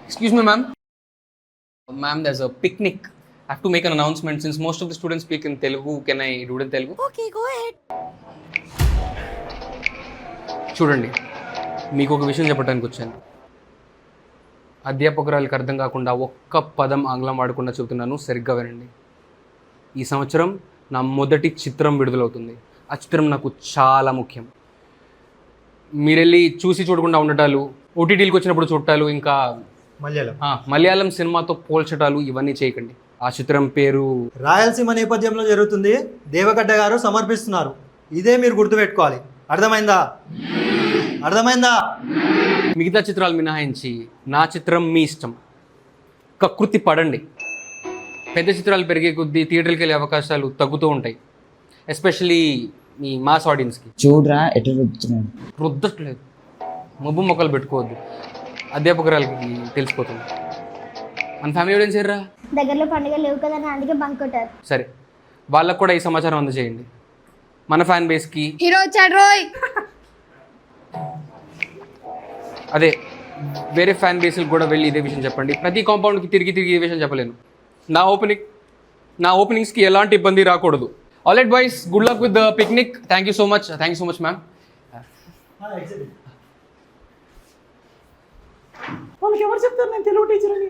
Excuse me, ma'am. Ma'am, there's a picnic. I have to make an announcement since most of the students speak in Telugu. Can I do it in Telugu? Okay, go ahead. చూడండి, మీకు ఒక విషయం చెప్పడానికి వచ్చాను. అధ్యాపకురాలకు అర్థం కాకుండా ఒక్క పదం ఆంగ్లం వాడకుండా చెబుతున్నాను, సరిగ్గా వినండి. ఈ సంవత్సరం నా మొదటి చిత్రం విడుదలవుతుంది. ఆ చిత్రం నాకు చాలా ముఖ్యం. మీరెళ్ళి చూసి చూడకుండా ఉండటాలు, ఓటీటీలకు వచ్చినప్పుడు చూడటాలు, ఇంకా మలయాళం సినిమాతో పోల్చటాలు ఇవన్నీ చేయకండి. ఆ చిత్రం పేరు రాయలసీమ నేపథ్యంలో జరుగుతుంది. దేవగడ్డ గారు సమర్పిస్తున్నారు. ఇదే మీరు గుర్తుపెట్టుకోవాలి. అర్థమైందా? మిగతా చిత్రాలు మినహాయించి నా చిత్రం మీ ఇష్టం. కకృతి పడండి. పెద్ద చిత్రాలు పెరిగే కొద్దీ థియేటర్కి వెళ్ళే అవకాశాలు తగ్గుతూ ఉంటాయి, ఎస్పెషలీ మీ మాస్ ఆడియన్స్కి. చూడరా ఎటు రుద్దుతున్నాడు. రుద్దట్లేదు, మబ్బు మొక్కలు పెట్టుకోవద్దు, అధ్యాపకురాలకి తెలిసిపోతుంది. మన ఫ్యామిలీ ఆడియన్స్ ఏర్రా దగ్గరలో పండుగ లేవు కదా అందుకే బంక్ కొట్టారు. సరే, వాళ్ళకు కూడా ఈ సమాచారం అందజేయండి. మన ఫ్యాన్ బేస్కి హీరో వచ్చాడు రోయ్. అదే వేరే ఫ్యాన్ బేస్కి కూడా వెళ్ళి ఇదే విషయం చెప్పండి. ప్రతి కాంపౌండ్కి తిరిగి ఇదే విషయం చెప్పలేను. నా ఓపెనింగ్స్కి ఎలాంటి ఇబ్బంది రాకూడదు. All right boys, good luck with the picnic. Thank you so much ma'am. వాళ్ళకి ఎవరు చెప్తారు నేను తెలుగు టీచర్ అని?